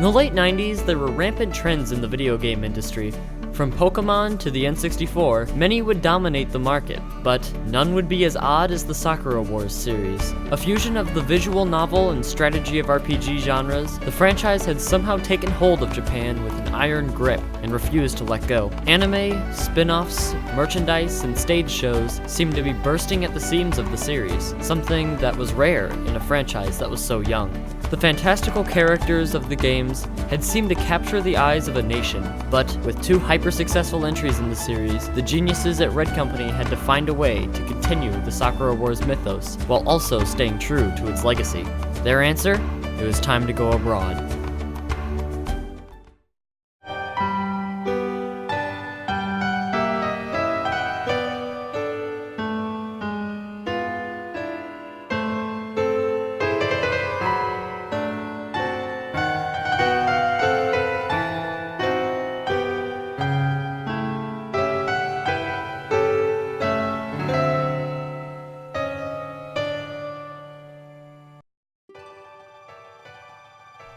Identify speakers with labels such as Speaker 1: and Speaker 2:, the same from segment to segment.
Speaker 1: In the late 90s, there were rampant trends in the video game industry. From Pokemon to the N64, many would dominate the market, but none would be as odd as the Sakura Wars series. A fusion of the visual novel and strategy of RPG genres, the franchise had somehow taken hold of Japan with an iron grip and refused to let go. Anime, spin-offs, merchandise, and stage shows seemed to be bursting at the seams of the series, something that was rare in a franchise that was so young. The fantastical characters of the games had seemed to capture the eyes of a nation, but with two hyper-successful entries in the series, the geniuses at Red Company had to find a way to continue the Sakura Wars mythos while also staying true to its legacy. Their answer? It was time to go abroad.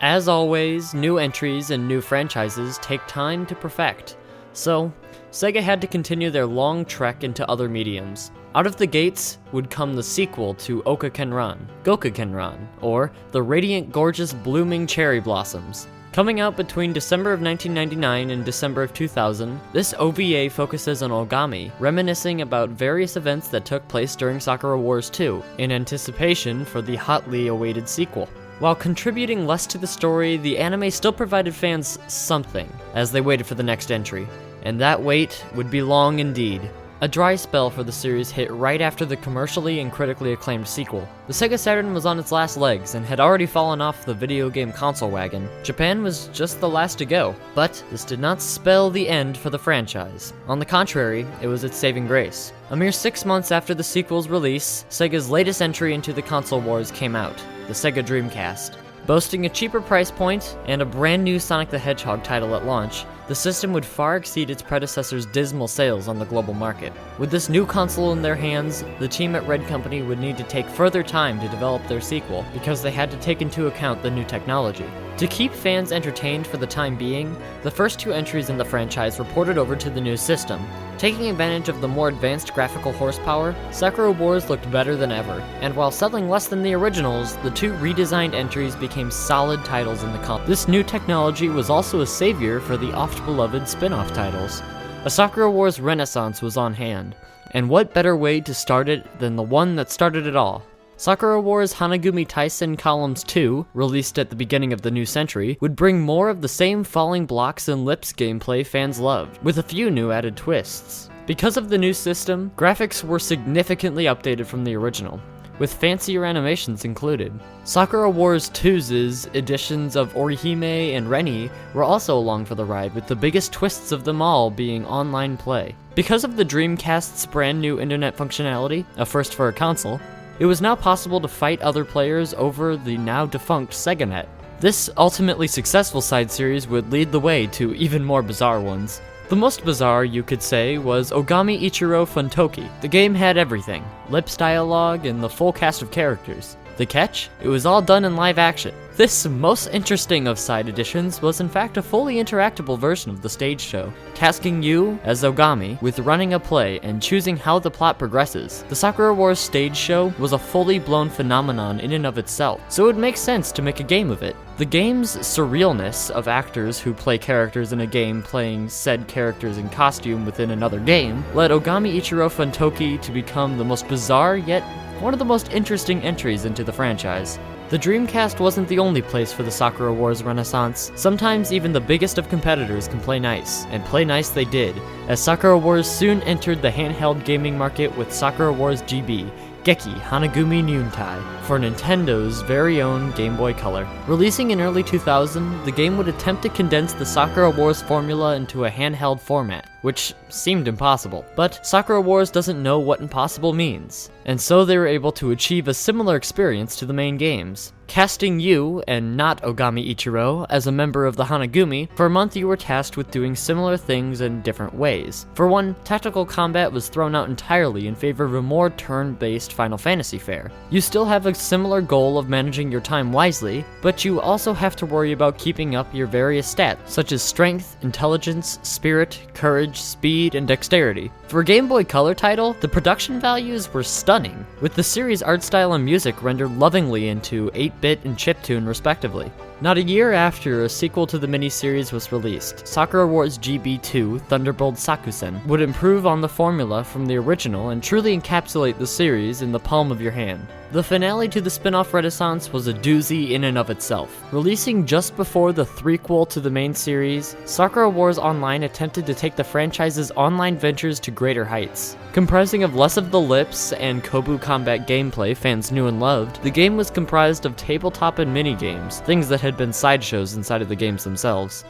Speaker 1: As always, new entries and new franchises take time to perfect, so Sega had to continue their long trek into other mediums. Out of the gates would come the sequel to Oka Kenran, Goka Kenran, or The Radiant Gorgeous Blooming Cherry Blossoms. Coming out between December of 1999 and December of 2000, this OVA focuses on Ogami, reminiscing about various events that took place during Sakura Wars 2, in anticipation for the hotly awaited sequel. While contributing less to the story, the anime still provided fans something as they waited for the next entry, and that wait would be long indeed. A dry spell for the series hit right after the commercially and critically acclaimed sequel. The Sega Saturn was on its last legs and had already fallen off the video game console wagon. Japan was just the last to go, but this did not spell the end for the franchise. On the contrary, it was its saving grace. A mere 6 months after the sequel's release, Sega's latest entry into the console wars came out, the Sega Dreamcast. Boasting a cheaper price point and a brand new Sonic the Hedgehog title at launch, the system would far exceed its predecessor's dismal sales on the global market. With this new console in their hands, the team at Red Company would need to take further time to develop their sequel because they had to take into account the new technology. To keep fans entertained for the time being, the first two entries in the franchise were ported over to the new system. Taking advantage of the more advanced graphical horsepower, Sakura Wars looked better than ever, and while selling less than the originals, the two redesigned entries became solid titles in the console. This new technology was also a savior for the oft-beloved spin-off titles. A Sakura Wars renaissance was on hand, and what better way to start it than the one that started it all? Sakura Wars Hanagumi Taisen Columns 2, released at the beginning of the new century, would bring more of the same falling blocks and lips gameplay fans loved, with a few new added twists. Because of the new system, graphics were significantly updated from the original, with fancier animations included. Sakura Wars 2's editions of Orihime and Reni were also along for the ride, with the biggest twists of them all being online play. Because of the Dreamcast's brand new internet functionality, a first for a console, it was now possible to fight other players over the now defunct SegaNet. This ultimately successful side series would lead the way to even more bizarre ones. The most bizarre, you could say, was Ogami Ichiro Funtoki. The game had everything: lips dialogue and the full cast of characters. The catch? It was all done in live action. This most interesting of side editions was in fact a fully interactable version of the stage show, tasking you, as Ogami, with running a play and choosing how the plot progresses. The Sakura Wars stage show was a fully blown phenomenon in and of itself, so it would make sense to make a game of it. The game's surrealness of actors who play characters in a game playing said characters in costume within another game led Ogami Ichiro Funtoki to become the most bizarre yet one of the most interesting entries into the franchise. The Dreamcast wasn't the only place for the Sakura Wars renaissance. Sometimes even the biggest of competitors can play nice, and play nice they did, as Sakura Wars soon entered the handheld gaming market with Sakura Wars GB, Geki Hanagumi Nyuntai, for Nintendo's very own Game Boy Color. Releasing in early 2000, the game would attempt to condense the Sakura Wars formula into a handheld format. which seemed impossible. But Sakura Wars doesn't know what impossible means, and so they were able to achieve a similar experience to the main games. Casting you, and not Ogami Ichiro, as a member of the Hanagumi, for a month you were tasked with doing similar things in different ways. For one, tactical combat was thrown out entirely in favor of a more turn-based Final Fantasy fare. You still have a similar goal of managing your time wisely, but you also have to worry about keeping up your various stats, such as strength, intelligence, spirit, courage, speed, and dexterity. For a Game Boy Color title, the production values were stunning, with the series' art style and music rendered lovingly into 8-bit and chiptune respectively. Not a year after a sequel to the miniseries was released, Sakura Wars GB2 Thunderbolt Sakusen would improve on the formula from the original and truly encapsulate the series in the palm of your hand. The finale to the spin-off renaissance was a doozy in and of itself. Releasing just before the threequel to the main series, Sakura Wars Online attempted to take the franchise's online ventures to greater heights. Comprising of less of the lips and Kobu combat gameplay fans knew and loved, the game was comprised of tabletop and minigames, things that had been sideshows inside of the games themselves.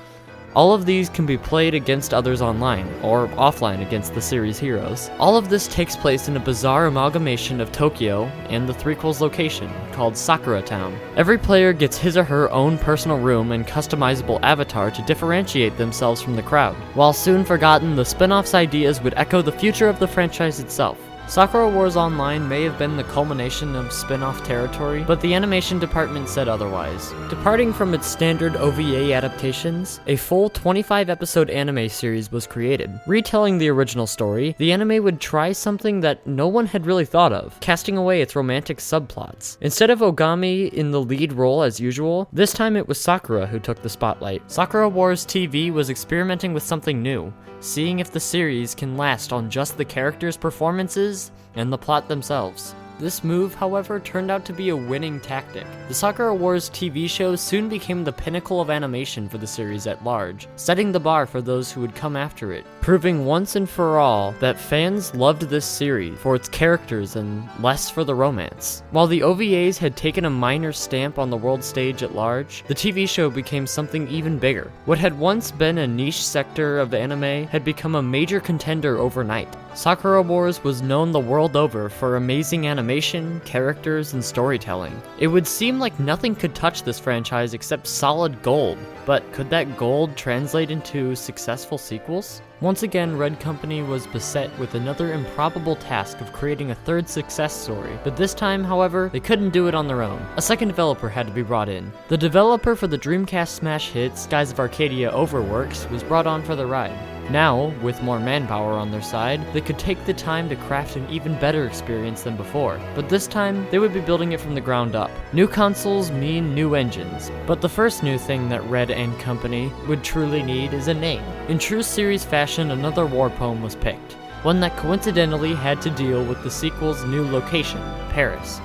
Speaker 1: All of these can be played against others online, or offline against the series' heroes. All of this takes place in a bizarre amalgamation of Tokyo and the threequel's location, called Sakura Town. Every player gets his or her own personal room and customizable avatar to differentiate themselves from the crowd. While soon forgotten, the spin-off's ideas would echo the future of the franchise itself. Sakura Wars Online may have been the culmination of spin-off territory, but the animation department said otherwise. Departing from its standard OVA adaptations, a full 25-episode anime series was created. Retelling the original story, the anime would try something that no one had really thought of, casting away its romantic subplots. Instead of Ogami in the lead role as usual, this time it was Sakura who took the spotlight. Sakura Wars TV was experimenting with something new, seeing if the series can last on just the characters' performances and the plot themselves. This move, however, turned out to be a winning tactic. The Sakura Wars TV show soon became the pinnacle of animation for the series at large, setting the bar for those who would come after it, proving once and for all that fans loved this series for its characters and less for the romance. While the OVAs had taken a minor stamp on the world stage at large, the TV show became something even bigger. What had once been a niche sector of anime had become a major contender overnight. Sakura Wars was known the world over for amazing animation, characters, and storytelling. It would seem like nothing could touch this franchise except solid gold, but could that gold translate into successful sequels? Once again, Red Company was beset with another improbable task of creating a third success story, but this time, however, they couldn't do it on their own. A second developer had to be brought in. The developer for the Dreamcast smash hit Skies of Arcadia Overworks was brought on for the ride. Now, with more manpower on their side, they could take the time to craft an even better experience than before. But this time, they would be building it from the ground up. New consoles mean new engines, but the first new thing that Red and Company would truly need is a name. In true series fashion, another war poem was picked, one that coincidentally had to deal with the sequel's new location, Paris.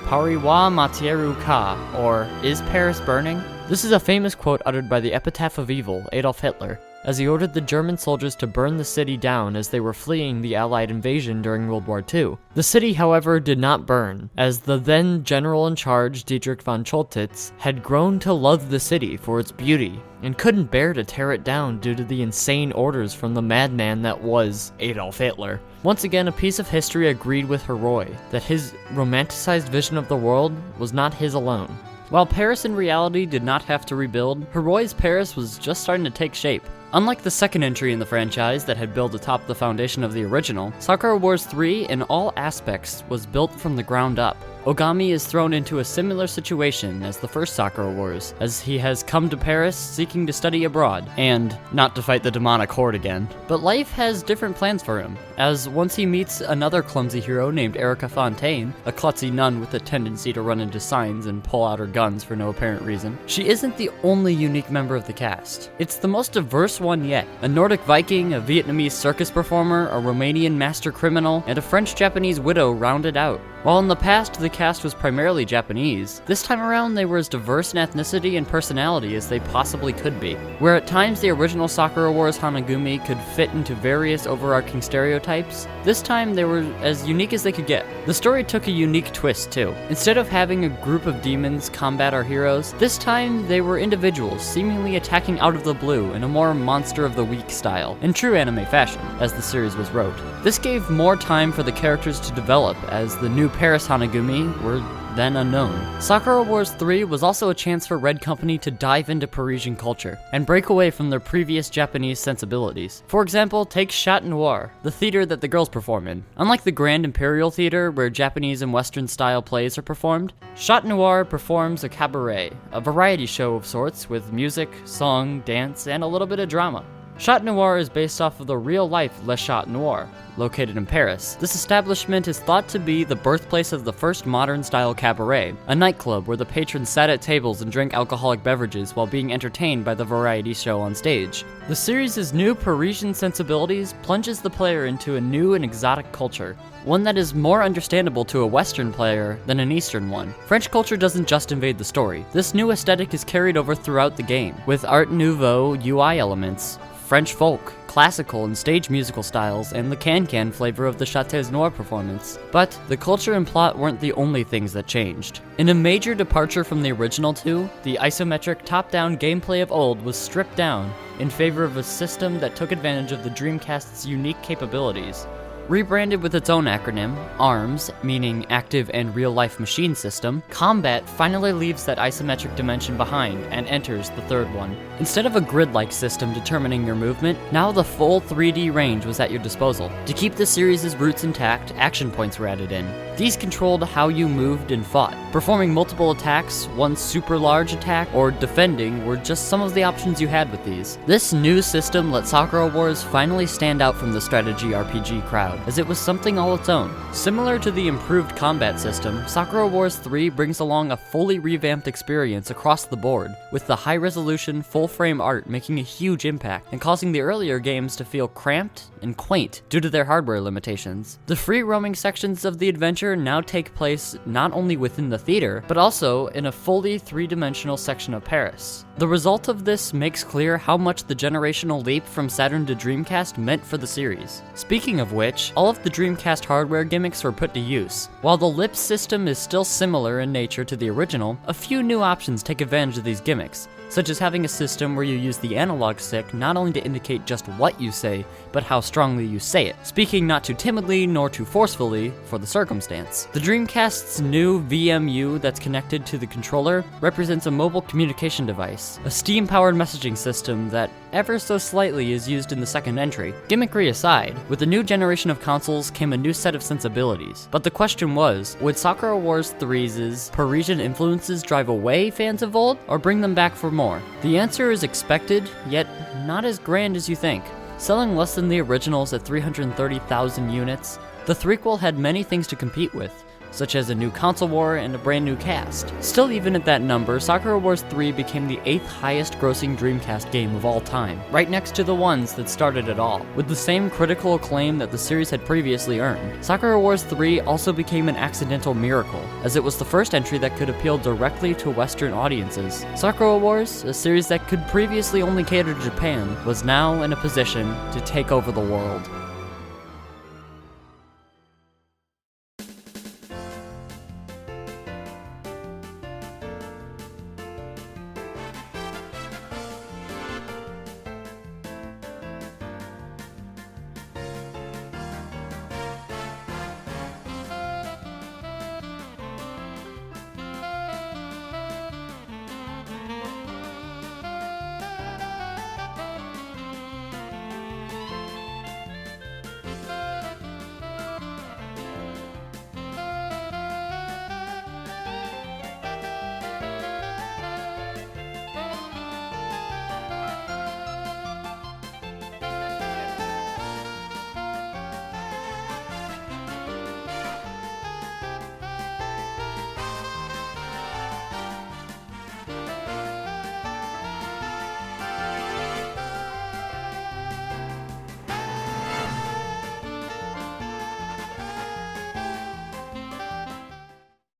Speaker 1: Pariwa Matieru Ka, or Is Paris Burning? This is a famous quote uttered by the epitaph of evil, Adolf Hitler, as he ordered the German soldiers to burn the city down as they were fleeing the Allied invasion during World War II. The city, however, did not burn, as the then general-in-charge Dietrich von Choltitz had grown to love the city for its beauty, and couldn't bear to tear it down due to the insane orders from the madman that was Adolf Hitler. Once again, a piece of history agreed with Heroi, that his romanticized vision of the world was not his alone. While Paris in reality did not have to rebuild, Heroi's Paris was just starting to take shape. Unlike the second entry in the franchise that had built atop the foundation of the original, Sakura Wars 3 in all aspects was built from the ground up. Ogami is thrown into a similar situation as the first Sakura Wars, as he has come to Paris seeking to study abroad, and not to fight the demonic horde again. But life has different plans for him, as once he meets another clumsy hero named Erica Fontaine, a klutzy nun with a tendency to run into signs and pull out her guns for no apparent reason, she isn't the only unique member of the cast. It's the most diverse one yet. A Nordic Viking, a Vietnamese circus performer, a Romanian master criminal, and a French-Japanese widow rounded out. While in the past the cast was primarily Japanese, this time around they were as diverse in ethnicity and personality as they possibly could be. Where at times the original Sakura Wars Hanagumi could fit into various overarching stereotypes, this time they were as unique as they could get. The story took a unique twist too. Instead of having a group of demons combat our heroes, this time they were individuals seemingly attacking out of the blue in a more monster of the week style, in true anime fashion, as the series was wrote. This gave more time for the characters to develop, as the new Paris Hanagumi were then unknown. Sakura Wars 3 was also a chance for Red Company to dive into Parisian culture and break away from their previous Japanese sensibilities. For example, take Chat Noir, the theater that the girls perform in. Unlike the Grand Imperial Theater, where Japanese and Western style plays are performed, Chat Noir performs a cabaret, a variety show of sorts with music, song, dance, and a little bit of drama. Chat Noir is based off of the real-life Le Chat Noir, located in Paris. This establishment is thought to be the birthplace of the first modern-style cabaret, a nightclub where the patrons sat at tables and drank alcoholic beverages while being entertained by the variety show on stage. The series' new Parisian sensibilities plunges the player into a new and exotic culture, one that is more understandable to a Western player than an Eastern one. French culture doesn't just invade the story. This new aesthetic is carried over throughout the game, with Art Nouveau UI elements, French folk, classical and stage musical styles, and the can-can flavor of the Château Noir performance. But the culture and plot weren't the only things that changed. In a major departure from the original two, the isometric top-down gameplay of old was stripped down in favor of a system that took advantage of the Dreamcast's unique capabilities. Rebranded with its own acronym, ARMS, meaning Active and Real-Life Machine System, combat finally leaves that isometric dimension behind and enters the third one. Instead of a grid-like system determining your movement, now the full 3D range was at your disposal. To keep the series' roots intact, action points were added in. These controlled how you moved and fought. Performing multiple attacks, one super large attack, or defending were just some of the options you had with these. This new system let Sakura Wars finally stand out from the strategy RPG crowd, as it was something all its own. Similar to the improved combat system, Sakura Wars 3 brings along a fully revamped experience across the board, with the high-resolution, full-frame art making a huge impact and causing the earlier games to feel cramped and quaint due to their hardware limitations. The free-roaming sections of the adventure now take place not only within the theater, but also in a fully three-dimensional section of Paris. The result of this makes clear how much the generational leap from Saturn to Dreamcast meant for the series. Speaking of which, all of the Dreamcast hardware gimmicks were put to use. While the lip system is still similar in nature to the original, a few new options take advantage of these gimmicks, such as having a system where you use the analog stick not only to indicate just what you say, but how strongly you say it, speaking not too timidly nor too forcefully for the circumstance. The Dreamcast's new VMU that's connected to the controller represents a mobile communication device, a Steam-powered messaging system that ever so slightly is used in the second entry. Gimmickry aside, with the new generation of consoles came a new set of sensibilities, but the question was, would Sakura Wars 3's Parisian influences drive away fans of old, or bring them back for more? The answer is expected, yet not as grand as you think. Selling less than the originals at 330,000 units, the threequel had many things to compete with, such as a new console war and a brand new cast. Still, even at that number, Sakura Wars 3 became the 8th highest grossing Dreamcast game of all time, right next to the ones that started it all, with the same critical acclaim that the series had previously earned. Sakura Wars 3 also became an accidental miracle, as it was the first entry that could appeal directly to Western audiences. Sakura Wars, a series that could previously only cater to Japan, was now in a position to take over the world.